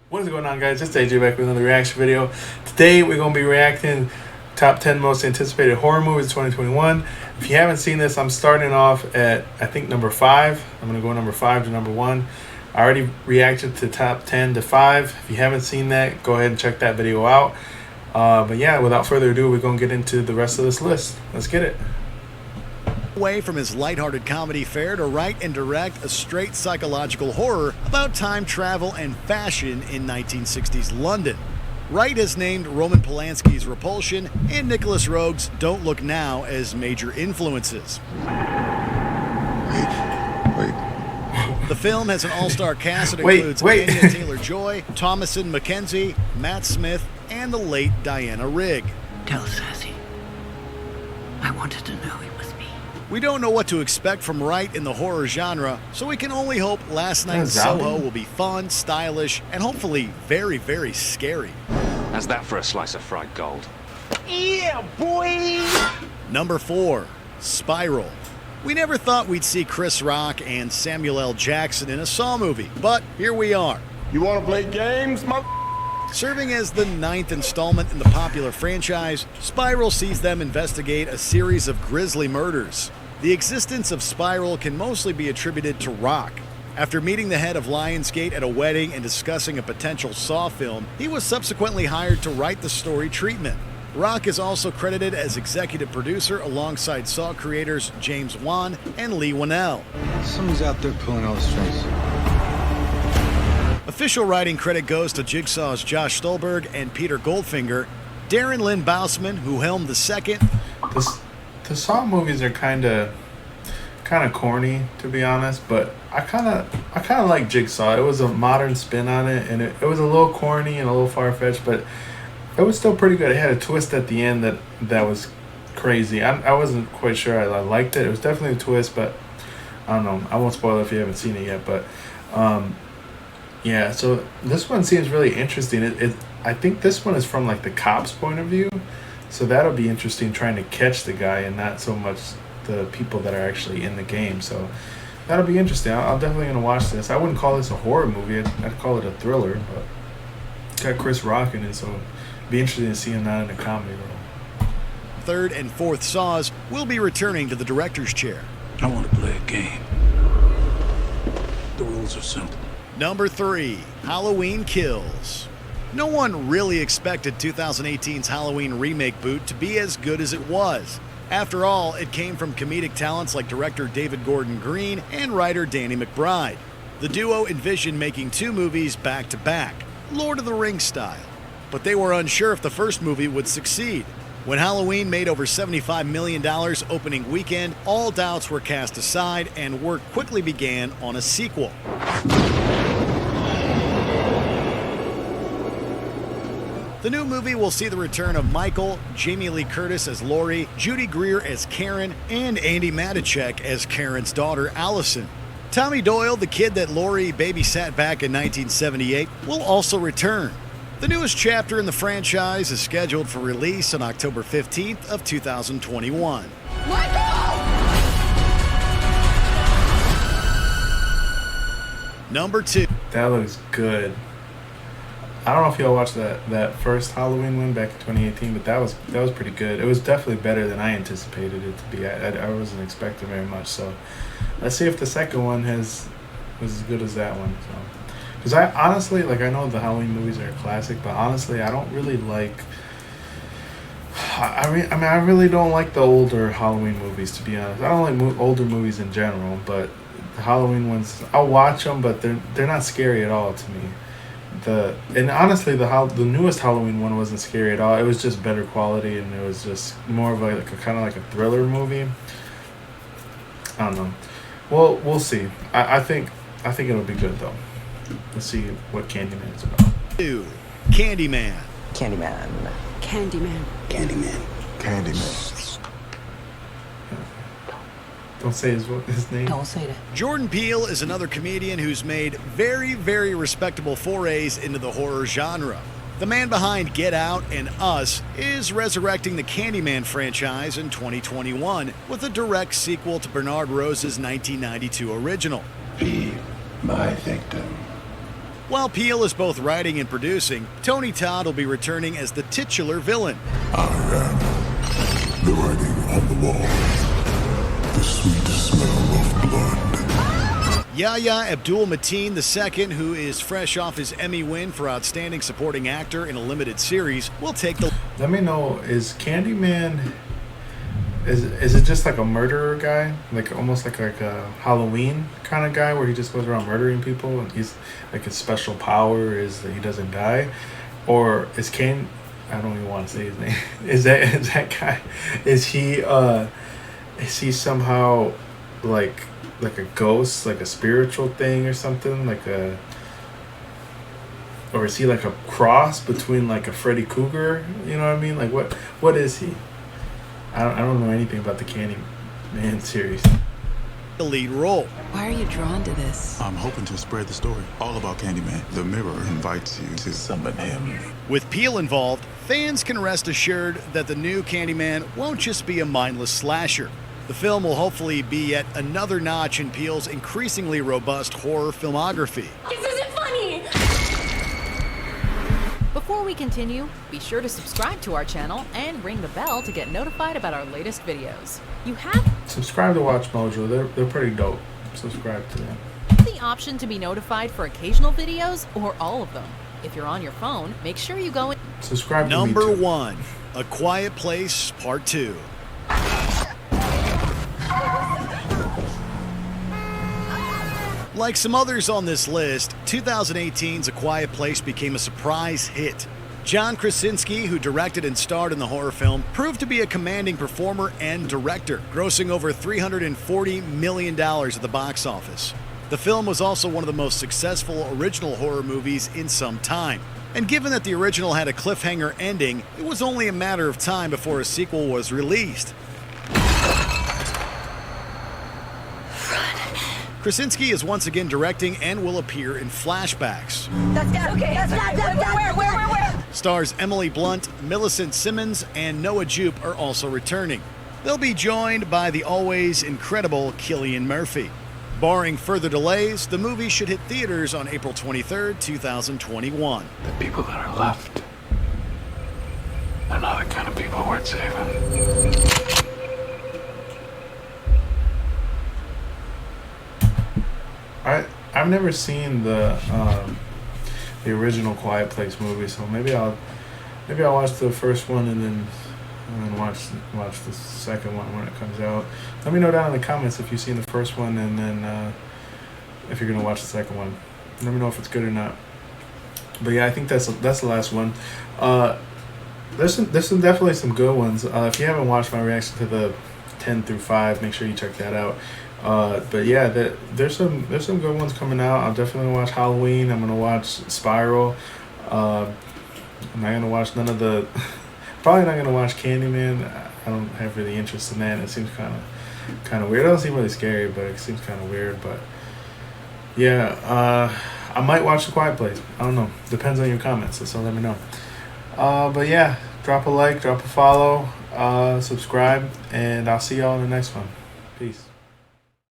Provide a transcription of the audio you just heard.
What is going on, guys? It's AJ back with another reaction video. Today we're going to be reacting top 10 most anticipated horror movies 2021. If you haven't seen this, I'm starting off at I think number 5. I'm going to go number 5 to number 1. I already reacted to top 10 to 5. If you haven't seen that, go ahead and check that video out. But yeah, without further ado, we're going to get into the rest of this list. Let's get it. Away from his lighthearted comedy fare to write and direct a straight psychological horror about time travel and fashion in 1960s London. Wright has named Roman Polanski's Repulsion and Nicholas Roeg's Don't Look Now as major influences. Wait. The film has an all-star cast that includes Anya Taylor-Joy, Thomasin McKenzie, Matt Smith, and the late Diana Rigg. Tell Sassy. I wanted to know it was me. We don't know what to expect from Wright in the horror genre, so we can only hope Last Night in Soho will be fun, stylish, and hopefully very, very scary. How's that for a slice of fried gold? Yeah, boy! Number 4, Spiral. We never thought we'd see Chris Rock and Samuel L. Jackson in a Saw movie, but here we are. You want to play games, mother? Serving as the 9th installment in the popular franchise, Spiral sees them investigate a series of grisly murders. The existence of Spiral can mostly be attributed to Rock. After meeting the head of Lionsgate at a wedding and discussing a potential Saw film, he was subsequently hired to write the story treatment. Rock is also credited as executive producer alongside Saw creators James Wan and Lee Winnell. Someone's out there pulling all the strings. Official writing credit goes to Jigsaw's Josh Stolberg and Peter Goldfinger. Darren Lynn Bousman, who helmed the second. The Saw movies are kind of corny, to be honest, but I kind of like Jigsaw. It was a modern spin on it, and it was a little corny and a little far-fetched, but it was still pretty good. It had a twist at the end that was crazy. I wasn't quite sure I liked it. It was definitely a twist, but I don't know. I won't spoil it if you haven't seen it yet, but yeah, so this one seems really interesting. I think this one is from like the cop's point of view, so that'll be interesting, trying to catch the guy and not so much the people that are actually in the game. So that'll be interesting. I'm definitely gonna watch this. I wouldn't call this a horror movie. I'd call it a thriller, but it's got Chris Rock in it, so it'd be interesting to see him not in a comedy role. 3rd and 4th Saws will be returning to the director's chair. I want to play a game. The rules are simple. Number 3, Halloween Kills. No one really expected 2018's Halloween remake boot to be as good as it was. After all, it came from comedic talents like director David Gordon Green and writer Danny McBride. The duo envisioned making 2 movies back-to-back, Lord of the Rings style. But they were unsure if the first movie would succeed. When Halloween made over $75 million opening weekend, all doubts were cast aside and work quickly began on a sequel. The new movie will see the return of Michael, Jamie Lee Curtis as Laurie, Judy Greer as Karen, and Andy Matichek as Karen's daughter, Allison. Tommy Doyle, the kid that Laurie babysat back in 1978, will also return. The newest chapter in the franchise is scheduled for release on October 15th of 2021. Michael! Number 2. That looks good. I don't know if y'all watched that first Halloween one back in 2018, but that was pretty good. It was definitely better than I anticipated it to be. I wasn't expecting very much. So let's see if the second one was as good as that one. So, because I honestly, like, I know the Halloween movies are a classic, but honestly, I don't really like. I really don't like the older Halloween movies, to be honest. I don't like older movies in general, but the Halloween ones, I'll watch them, but they're not scary at all to me. And honestly, the newest Halloween one wasn't scary at all. It was just better quality, and it was just more of a kind of like a thriller movie. I don't know. Well, we'll see. I think it'll be good though. Let's see what Candyman is about. 2. Candyman. Candyman. Candyman. Candyman. Candyman. Don't say his name. Don't say that. Jordan Peele is another comedian who's made very, very respectable forays into the horror genre. The man behind Get Out and Us is resurrecting the Candyman franchise in 2021 with a direct sequel to Bernard Rose's 1992 original. Be my victim. While Peele is both writing and producing, Tony Todd will be returning as the titular villain. I am the writing on the wall. The sweet smell of blood. Yahya Abdul-Mateen II, who is fresh off his Emmy win for Outstanding Supporting Actor in a Limited Series, will take the... Let me know, is Candyman... Is it just like a murderer guy? Like almost like a Halloween kind of guy where he just goes around murdering people and he's like his special power is that he doesn't die? Or is Kane, I don't even want to say his name. Is that guy, is he somehow like a ghost, like a spiritual thing or something? Or is he like a cross between like a Freddy Krueger? You know what I mean? Like what is he? I don't know anything about the Candyman series. The lead role. Why are you drawn to this? I'm hoping to spread the story all about Candyman. The mirror invites you to summon him. With Peele involved, fans can rest assured that the new Candyman won't just be a mindless slasher. The film will hopefully be yet another notch in Peele's increasingly robust horror filmography. This isn't funny! Before we continue, be sure to subscribe to our channel and ring the bell to get notified about our latest videos. You have Subscribe to Watch Mojo. They're pretty dope. Subscribe to them. the option to be notified for occasional videos or all of them. If you're on your phone, make sure you go in. Subscribe to Number me too. 1, A Quiet Place Part 2. Like some others on this list, 2018's A Quiet Place became a surprise hit. John Krasinski, who directed and starred in the horror film, proved to be a commanding performer and director, grossing over $340 million at the box office. The film was also one of the most successful original horror movies in some time. And given that the original had a cliffhanger ending, it was only a matter of time before a sequel was released. Krasinski is once again directing and will appear in flashbacks. That's not okay. That's not where? Stars Emily Blunt, Millicent Simmons, and Noah Jupe are also returning. They'll be joined by the always incredible Cillian Murphy. Barring further delays, the movie should hit theaters on April 23rd, 2021. The people that are left, they're not the kind of people worth saving. I've never seen the original Quiet Place movie, so maybe I'll watch the first one and then watch the second one when it comes out. Let me know down in the comments if you've seen the first one and then if you're gonna watch the second one. Let me know if it's good or not. But yeah, I think that's the last one. There's definitely some good ones. If you haven't watched my reaction to the 10 through 5, make sure you check that out. But yeah, there's some good ones coming out. I'll definitely watch Halloween. I'm gonna watch Spiral. I'm not gonna watch none of the. Probably not gonna watch Candyman. I don't have really interest in that. It seems kind of weird. It doesn't seem really scary, but it seems kind of weird. But yeah, I might watch The Quiet Place. I don't know. Depends on your comments. So let me know. But yeah, drop a like, drop a follow, subscribe, and I'll see y'all in the next one. Peace.